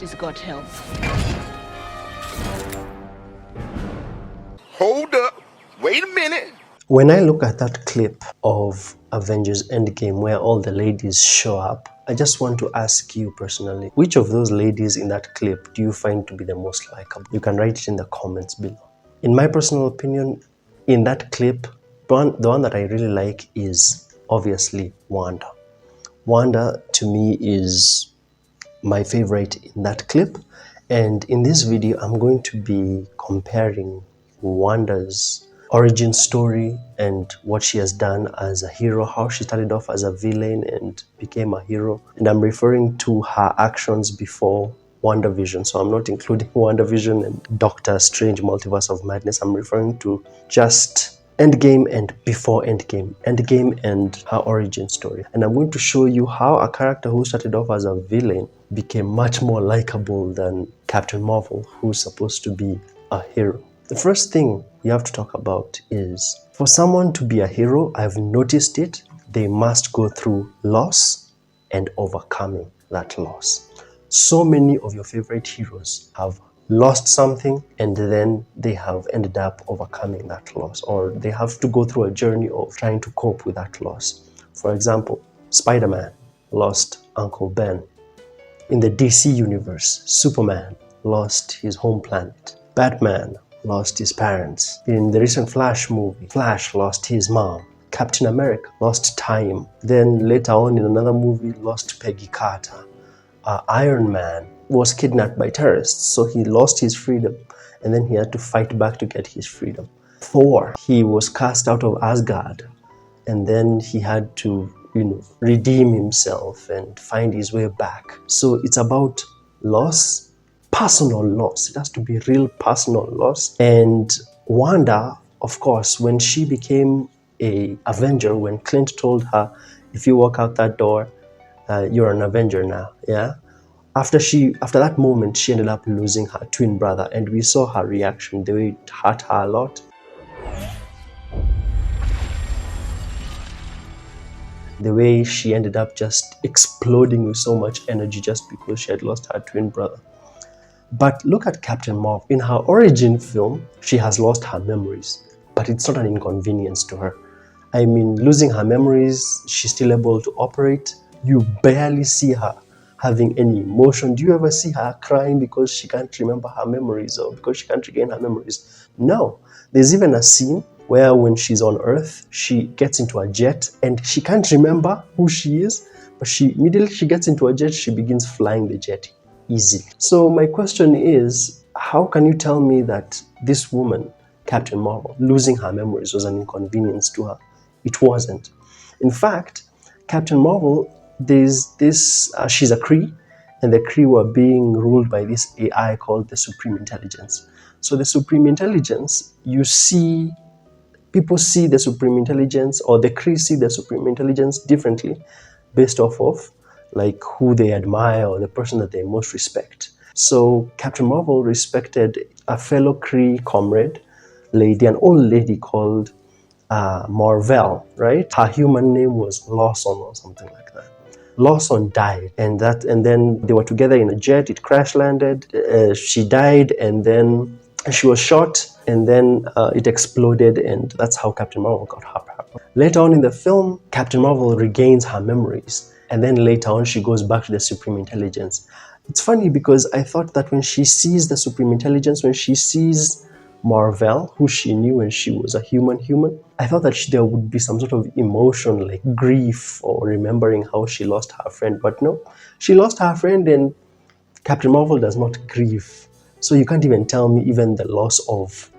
She's got help. Hold up. Wait a minute. When I look at that clip of Avengers Endgame where all the ladies show up, I just want to ask you personally, which of those ladies in that clip do you find to be the most likable? You can write it in the comments below. In my personal opinion, in that clip, the one that I really like is obviously Wanda. Wanda to me is my favorite in that clip, and in this video I'm going to be comparing Wanda's origin story and what she has done as a hero, how she started off as a villain and became a hero, and I'm referring to her actions before WandaVision. So I'm not including WandaVision and Doctor Strange Multiverse of Madness. I'm referring to just Endgame and before Endgame, Endgame and her origin story. And I'm going to show you how a character who started off as a villain became much more likable than Captain Marvel, who's supposed to be a hero. The first thing you have to talk about is, for someone to be a hero, I've noticed it, they must go through loss and overcoming that loss. So many of your favorite heroes have lost something and then they have ended up overcoming that loss, or they have to go through a journey of trying to cope with that loss. For example, Spider-Man lost Uncle Ben. In the DC universe, Superman lost his home planet. Batman lost his parents. In the recent Flash movie, Flash lost his mom. Captain America lost time. Then later on in another movie, lost Peggy Carter. Iron Man was kidnapped by terrorists, so he lost his freedom and then he had to fight back to get his freedom. Thor, he was cast out of Asgard and then he had to, redeem himself and find his way back. So it's about loss, personal loss. It has to be real personal loss. And Wanda, of course, when she became an Avenger, when Clint told her, if you walk out that door, you're an Avenger now, yeah? After that moment, she ended up losing her twin brother, and we saw her reaction, the way it hurt her a lot. The way she ended up just exploding with so much energy just because she had lost her twin brother. But look at Captain Marvel. In her origin film, she has lost her memories, but it's not an inconvenience to her. I mean, losing her memories, she's still able to operate. You barely see her having any emotion. Do you ever see her crying because she can't remember her memories or because she can't regain her memories? No. There's even a scene where when she's on Earth, she gets into a jet and she can't remember who she is, but immediately she gets into a jet, she begins flying the jet easily. So my question is, how can you tell me that this woman, Captain Marvel, losing her memories was an inconvenience to her? It wasn't. In fact, Captain Marvel, there's this, she's a Kree, and the Kree were being ruled by this AI called the Supreme Intelligence. So the Supreme Intelligence, people see the Supreme Intelligence, or the Kree see the Supreme Intelligence differently based off of like who they admire or the person that they most respect. So Captain Marvel respected a fellow Kree comrade, an old lady called Marvel, right? Her human name was Lawson or something like that. Lawson died, and then they were together in a jet. It crash landed. She died, and then she was shot, and then it exploded, and that's how Captain Marvel got her power. Later on in the film, Captain Marvel regains her memories, and then later on she goes back to the Supreme Intelligence. It's funny because I thought that when she sees the Supreme Intelligence, when she sees Marvel, who she knew when she was a human, I thought that there would be some sort of emotion like grief or remembering how she lost her friend. But no, she lost her friend and Captain Marvel does not grieve. So you can't even tell me even the loss of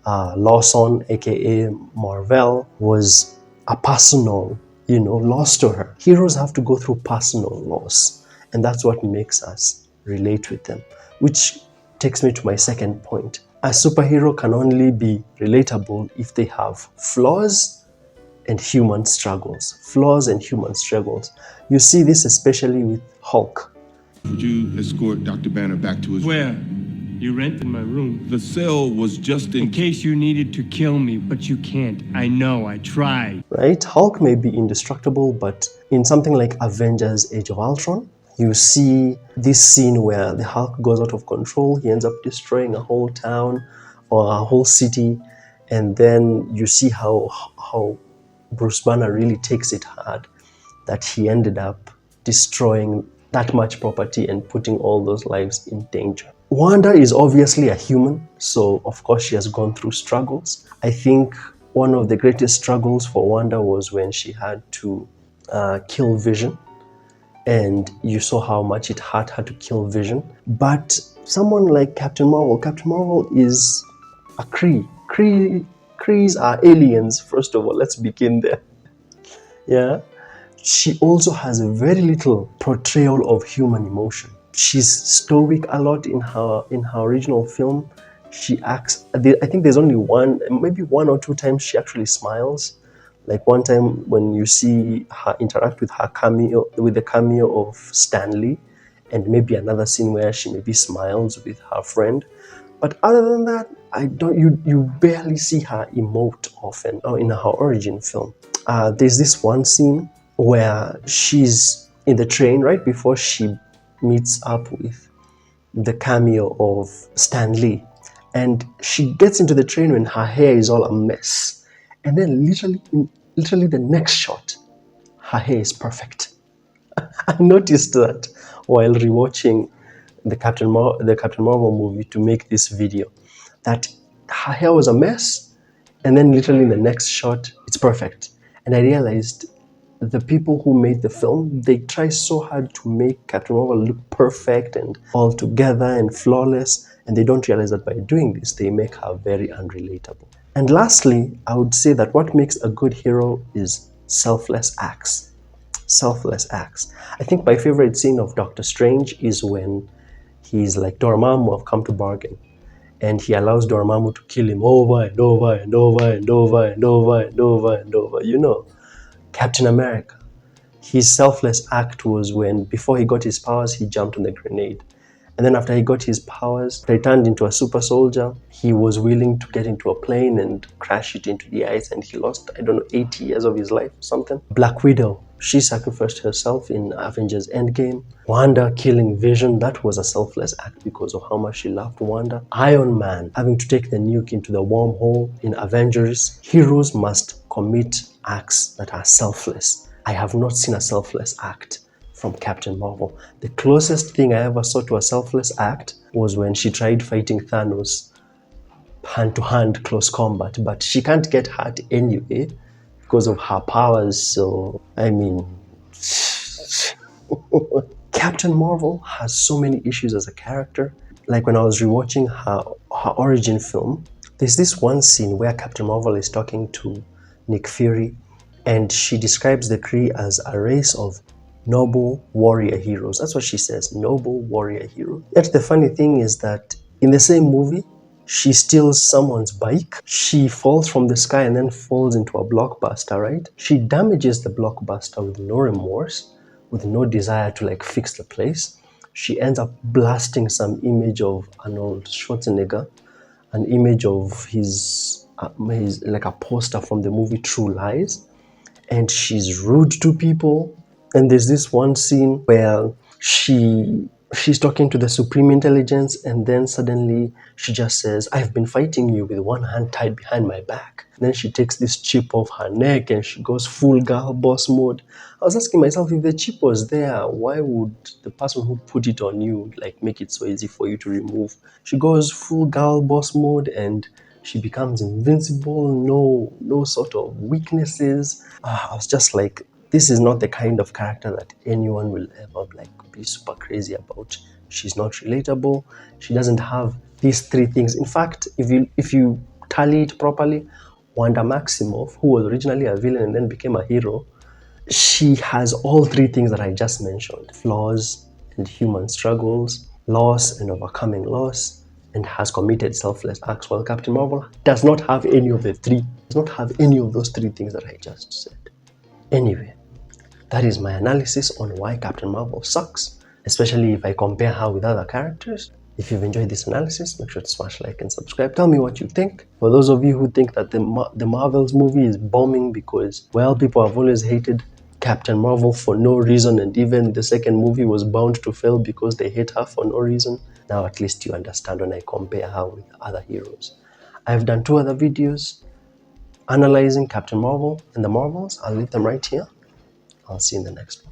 Lawson, aka Marvel, was a personal, loss to her. Heroes have to go through personal loss, and that's what makes us relate with them, which takes me to my second point. A superhero can only be relatable if they have flaws and human struggles. Flaws and human struggles. You see this especially with Hulk. Would you escort Dr. Banner back to his... Where? You rented my room. The cell was just In case you needed to kill me, but you can't. I know, I tried. Right? Hulk may be indestructible, but in something like Avengers Age of Ultron, You see this scene where the Hulk goes out of control. He ends up destroying a whole town or a whole city. And then you see how Bruce Banner really takes it hard, that he ended up destroying that much property and putting all those lives in danger. Wanda is obviously a human, so of course she has gone through struggles. I think one of the greatest struggles for Wanda was when she had to kill Vision, and you saw how much it hurt her to kill Vision. But someone like Captain Marvel is a Kree. Krees are aliens, first of all. Let's begin there. Yeah. She also has a very little portrayal of human emotion. She's stoic a lot in her original film. She acts, I think there's only maybe one or two times she actually smiles. Like one time when you see her interact with the cameo of Stan Lee, and maybe another scene where she maybe smiles with her friend. But other than that, you barely see her emote often, or in her origin film. There's this one scene where she's in the train right before she meets up with the cameo of Stan Lee, and she gets into the train when her hair is all a mess, and then literally the next shot, her hair is perfect. I noticed that while rewatching the Captain Marvel movie to make this video, that her hair was a mess, and then literally in the next shot, it's perfect. And I realized the people who made the film, they try so hard to make Captain Marvel look perfect and all together and flawless, and they don't realize that by doing this, they make her very unrelatable. And lastly, I would say that what makes a good hero is selfless acts. Selfless acts. I think my favorite scene of Doctor Strange is when he's like, Dormammu, I've come to bargain. And he allows Dormammu to kill him over and over and over and over and over and over and over. You know, Captain America, his selfless act was when, before he got his powers, he jumped on the grenade. And then after he got his powers, he turned into a super soldier. He was willing to get into a plane and crash it into the ice, and he lost, 80 years of his life or something. Black Widow, she sacrificed herself in Avengers Endgame. Wanda killing Vision, that was a selfless act because of how much she loved Wanda. Iron Man having to take the nuke into the wormhole in Avengers. Heroes must commit acts that are selfless. I have not seen a selfless act from Captain Marvel. The closest thing I ever saw to a selfless act was when she tried fighting Thanos hand-to-hand close combat, but she can't get hurt anyway because of her powers, so I mean Captain Marvel has so many issues as a character. Like when I was rewatching her origin film, there's this one scene where Captain Marvel is talking to Nick Fury, and she describes the Kree as a race of noble warrior heroes. That's what she says, noble warrior hero. Yet the funny thing is that in the same movie, she steals someone's bike. She falls from the sky and then falls into a blockbuster, right? She damages the blockbuster with no remorse, with no desire to like fix the place. She ends up blasting some image of Arnold Schwarzenegger, an image of his like a poster from the movie True Lies, and she's rude to people. And there's this one scene where she's talking to the Supreme Intelligence, and then suddenly she just says, I've been fighting you with one hand tied behind my back. And then she takes this chip off her neck and she goes full girl boss mode. I was asking myself, if the chip was there, why would the person who put it on you like make it so easy for you to remove? She goes full girl boss mode and she becomes invincible, no sort of weaknesses. I was just like, this is not the kind of character that anyone will ever like be super crazy about. She's not relatable. She doesn't have these three things. In fact, if you tally it properly, Wanda Maximoff, who was originally a villain and then became a hero, she has all three things that I just mentioned: flaws and human struggles, loss and overcoming loss, and has committed selfless acts. While Captain Marvel does not have any of the three. Does not have any of those three things that I just said. Anyway, that is my analysis on why Captain Marvel sucks, especially if I compare her with other characters. If you've enjoyed this analysis, make sure to smash like and subscribe. Tell me what you think. For those of you who think that the Marvels movie is bombing because, well, people have always hated Captain Marvel for no reason, and even the second movie was bound to fail because they hate her for no reason. Now at least you understand when I compare her with other heroes. I've done 2 other videos analyzing Captain Marvel and the Marvels. I'll leave them right here. I'll see you in the next one.